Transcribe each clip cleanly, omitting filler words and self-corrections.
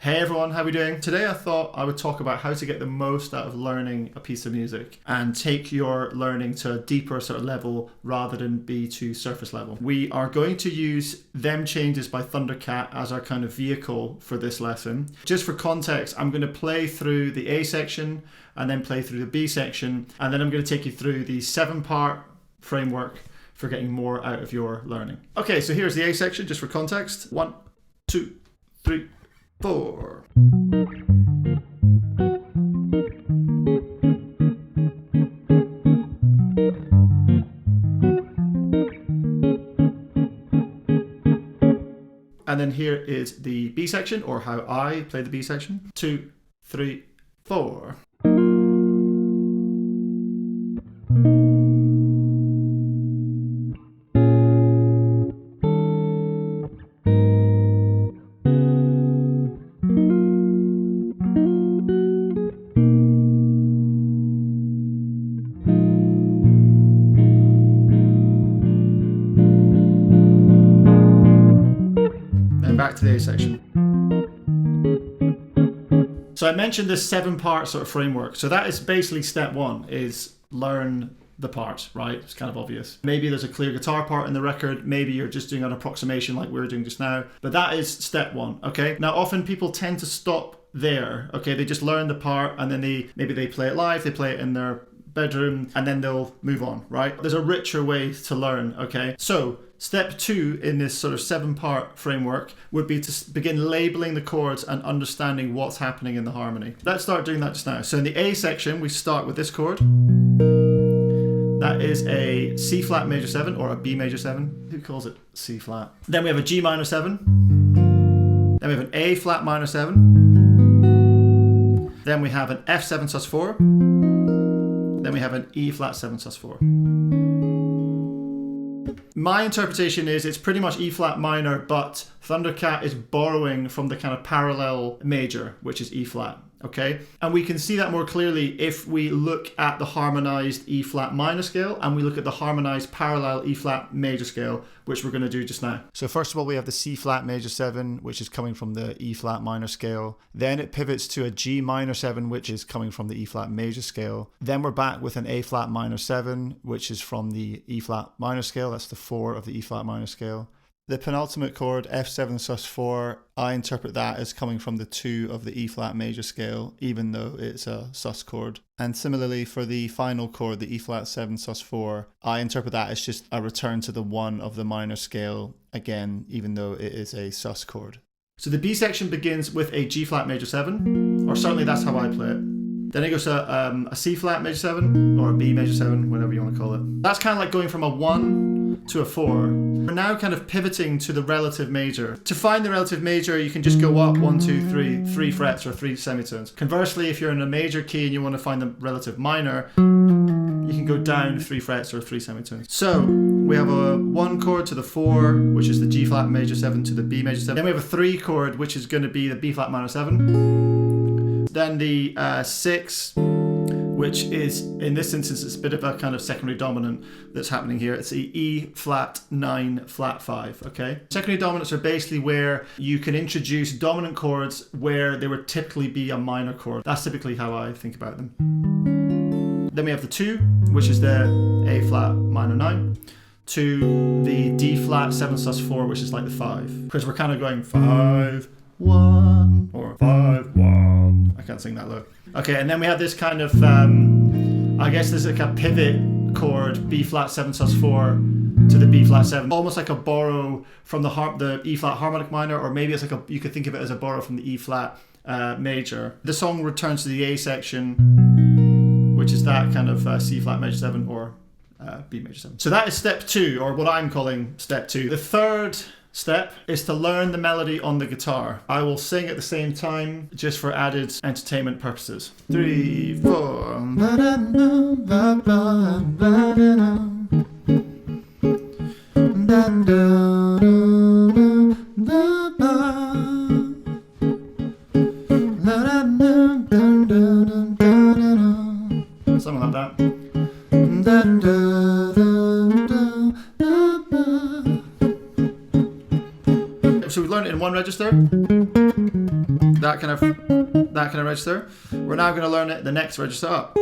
Hey everyone, how are we doing? Today I thought I would talk about how to get the most out of learning a piece of music and take your learning to a deeper sort of level rather than be too surface level. We are going to use Them Changes by Thundercat as our kind of vehicle for this lesson. Just for context, I'm going to play through the A section and then play through the B section, and then I'm going to take you through the 7-part framework for getting more out of your learning. Okay, so here's the A section just for context. 1, 2, 3, 4. And then here is the B section, or how I play the B section. 2, 3, 4. Back to the A section. So I mentioned this 7-part sort of framework. So that is basically step 1, is learn the part, right? It's kind of obvious. Maybe there's a clear guitar part in the record. Maybe you're just doing an approximation like we were doing just now. But that is step 1, okay? Now often people tend to stop there, okay? They just learn the part and then maybe they play it live, they play it in their bedroom, and then they'll move on, right? There's a richer way to learn, okay? So step 2 in this sort of 7-part framework would be to begin labeling the chords and understanding what's happening in the harmony. Let's start doing that just now. So in the A section, we start with this chord. That is a C flat major 7 or a B major 7. Who calls it C flat? Then we have a G minor 7. Then we have an A flat minor 7. Then we have an F7 sus 4. Then we have an E flat 7 sus 4. My interpretation is it's pretty much E flat minor, but Thundercat is borrowing from the kind of parallel major, which is E flat, okay? And we can see that more clearly if we look at the harmonized E flat minor scale and we look at the harmonized parallel E flat major scale, which we're going to do just now. So first of all, we have the C flat major 7, which is coming from the E flat minor scale. Then it pivots to a G minor 7, which is coming from the E flat major scale. Then we're back with an A flat minor 7, which is from the E flat minor scale. That's the 4 of the E flat minor scale. The penultimate chord, F7 sus 4, I interpret that as coming from the 2 of the E flat major scale, even though it's a sus chord. And similarly for the final chord, the E flat 7 sus 4, I interpret that as just a return to the 1 of the minor scale, again, even though it is a sus chord. So the B section begins with a G flat major 7, or certainly that's how I play it. Then it goes to a C flat major 7, or a B major 7, whatever you want to call it. That's kind of like going from a 1 to a 4. We're now kind of pivoting to the relative major. To find the relative major, you can just go up 1, 2, 3 frets or 3 semitones. Conversely, if you're in a major key and you want to find the relative minor, you can go down 3 frets or 3 semitones. So we have a 1 chord to the 4, which is the G flat major 7 to the B major 7. Then we have a 3 chord, which is going to be the B flat minor 7. Then the 6, which is, in this instance, it's a bit of a kind of secondary dominant that's happening here. It's the E flat 9 flat 5, okay? Secondary dominants are basically where you can introduce dominant chords where there would typically be a minor chord. That's typically how I think about them. Then we have the 2, which is the A flat minor 9, to the D flat 7 sus 4, which is like the 5. Because we're kind of going 5, 1, or 5, 1. I can't sing that low. Okay, and then we have this kind of, I guess there's like a pivot chord, B flat 7 sus 4 to the B flat 7. Almost like a borrow from the E flat harmonic minor, or maybe it's like you could think of it as a borrow from the E flat major. The song returns to the A section, which is that kind of C flat major 7 or B major 7. So that is step 2, or what I'm calling step 2. The third step is to learn the melody on the guitar. I will sing at the same time just for added entertainment purposes. 3, 4. Something like that. So we learned it in one register. That that kind of register. We're now going to learn it the next register up.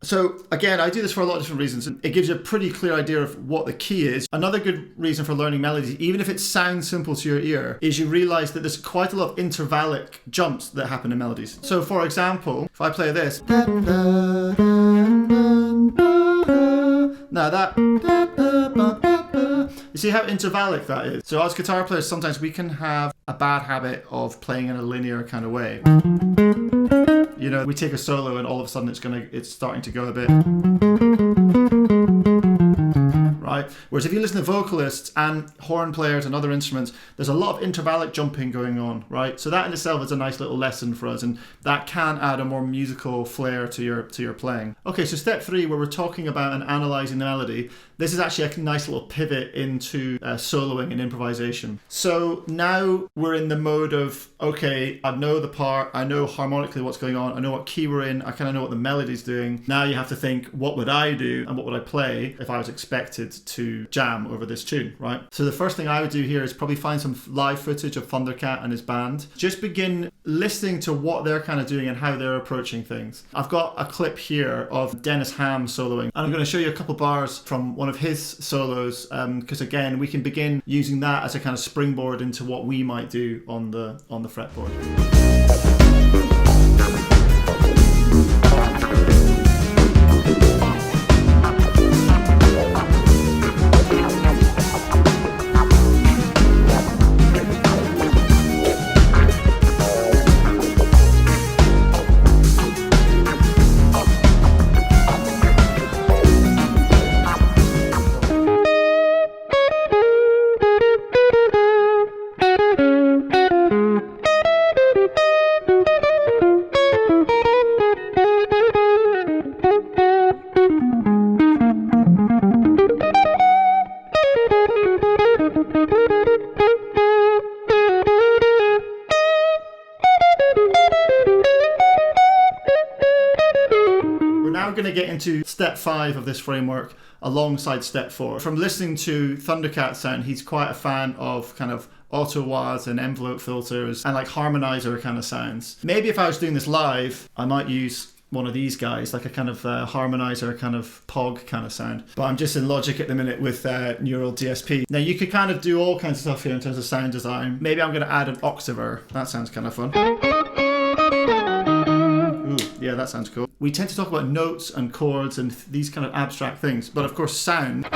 So again, I do this for a lot of different reasons. It gives you a pretty clear idea of what the key is. Another good reason for learning melodies, even if it sounds simple to your ear, is you realize that there's quite a lot of intervallic jumps that happen in melodies. So for example, if I play this, now that, you see how intervallic that is? So as guitar players, sometimes we can have a bad habit of playing in a linear kind of way. You know, we take a solo and all of a sudden it's starting to go a bit, right? Whereas if you listen to vocalists and horn players and other instruments, there's a lot of intervallic jumping going on, right? So that in itself is a nice little lesson for us, and that can add a more musical flair to your playing. Okay, so step 3, where we're talking about and analysing the melody, this is actually a nice little pivot into soloing and improvisation. So now we're in the mode of, okay, I know the part, I know harmonically what's going on, I know what key we're in, I kind of know what the melody's doing. Now you have to think, what would I do and what would I play if I was expected to jam over this tune, right? So the first thing I would do here is probably find some live footage of Thundercat and his band. Just begin listening to what they're kind of doing and how they're approaching things. I've got a clip here of Dennis Ham soloing, and I'm going to show you a couple bars from one of his solos, because again, we can begin using that as a kind of springboard into what we might do on the fretboard. Going to get into step 5 of this framework alongside step 4. From listening to Thundercat sound, he's quite a fan of kind of auto-wahs and envelope filters and like harmonizer kind of sounds. Maybe if I was doing this live, I might use one of these guys, like a kind of harmonizer kind of POG kind of sound. But I'm just in Logic at the minute with Neural DSP. Now you could kind of do all kinds of stuff here in terms of sound design. Maybe I'm going to add an octaver. That sounds kind of fun. Yeah, that sounds cool. We tend to talk about notes and chords and these kind of abstract things, but of course sound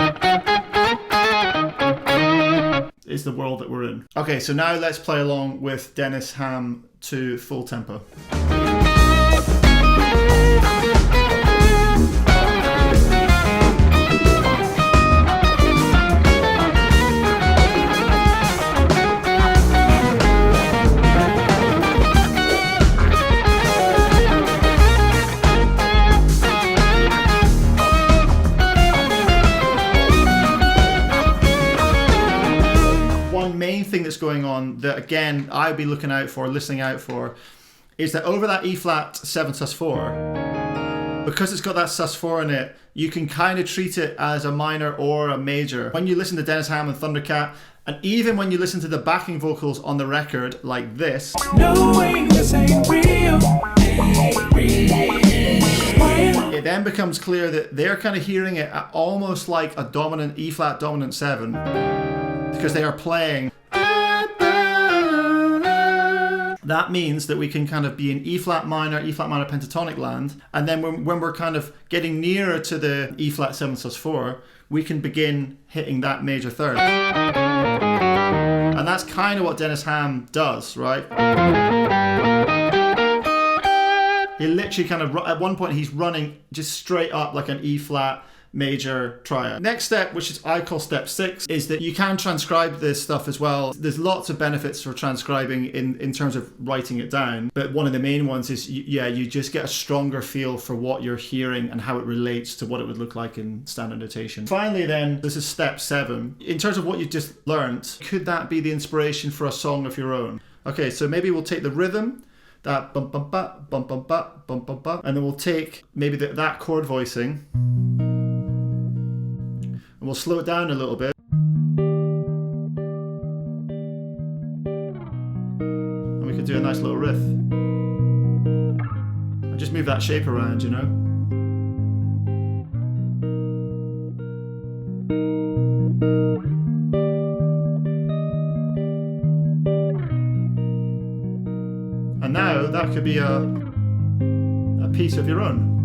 is the world that we're in. Okay, so now let's play along with Dennis Ham to full tempo. Main thing that's going on that again I'd be listening out for is that over that E flat 7 sus4, because it's got that sus4 in it, you can kind of treat it as a minor or a major. When you listen to Dennis Ham and Thundercat, and even when you listen to the backing vocals on the record like this, knowing this ain't real, it then becomes clear that they're kind of hearing it at almost like a dominant E flat dominant 7, because they are playing. That means that we can kind of be in E flat minor pentatonic land, and then when we're kind of getting nearer to the E flat 7 sus4, we can begin hitting that major third. And that's kind of what Dennis Ham does, right? He literally kind of, at one point he's running just straight up like an E flat major triad. Next step, which I call step 6, is that you can transcribe this stuff as well. There's lots of benefits for transcribing in terms of writing it down, but one of the main ones is, you just get a stronger feel for what you're hearing and how it relates to what it would look like in standard notation. Finally then, this is step 7. In terms of what you just learned, could that be the inspiration for a song of your own? Okay, so maybe we'll take the rhythm, that bum bum ba, bum bum ba, bum bum ba, and then we'll take maybe that chord voicing, and we'll slow it down a little bit. And we could do a nice little riff. And just move that shape around, you know? And now that could be a piece of your own.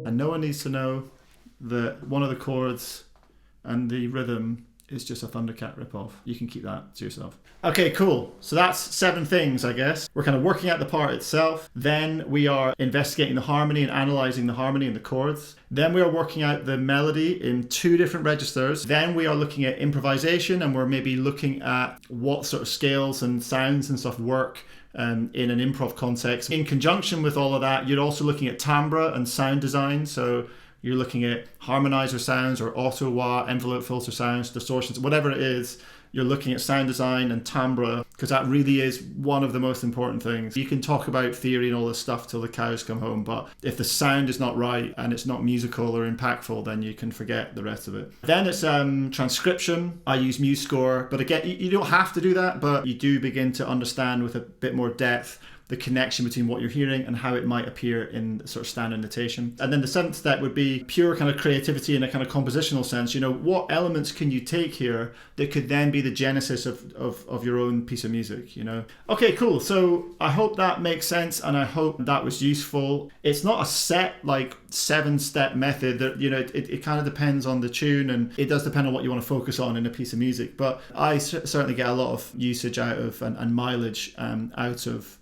And no one needs to know that one of the chords and the rhythm is just a Thundercat ripoff. You can keep that to yourself. Okay, cool. So that's 7 things, I guess. We're kind of working out the part itself. Then we are investigating the harmony and analyzing the harmony and the chords. Then we are working out the melody in 2 different registers. Then we are looking at improvisation, and we're maybe looking at what sort of scales and sounds and stuff work in an improv context. In conjunction with all of that, you're also looking at timbre and sound design. So you're looking at harmonizer sounds or auto wah, envelope filter sounds, distortions, whatever it is. You're looking at sound design and timbre, because that really is one of the most important things. You can talk about theory and all this stuff till the cows come home, but if the sound is not right and it's not musical or impactful, then you can forget the rest of it. Then it's transcription. I use MuseScore, but again, you don't have to do that, but you do begin to understand with a bit more depth the connection between what you're hearing and how it might appear in sort of standard notation. And then the 7th step would be pure kind of creativity in a kind of compositional sense. You know, what elements can you take here that could then be the genesis of your own piece of music, you know? Okay, cool. So I hope that makes sense, and I hope that was useful. It's not a set like 7-step method that, you know, it kind of depends on the tune, and it does depend on what you want to focus on in a piece of music. But I certainly get a lot of usage out of and mileage out of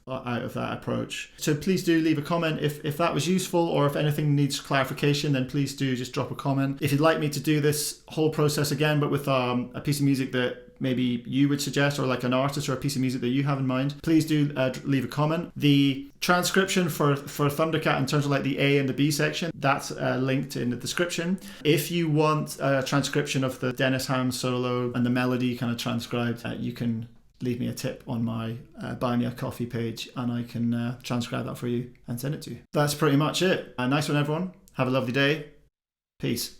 that approach. So please do leave a comment if that was useful, or if anything needs clarification, then please do just drop a comment. If you'd like me to do this whole process again, but with a piece of music that maybe you would suggest, or like an artist or a piece of music that you have in mind, please do leave a comment. The transcription for Thundercat in terms of like the A and the B section, that's linked in the description. If you want a transcription of the Dennis Ham solo and the melody kind of transcribed, you can leave me a tip on my Buy Me a Coffee page, and I can transcribe that for you and send it to you. That's pretty much it. A nice one, everyone. Have a lovely day. Peace.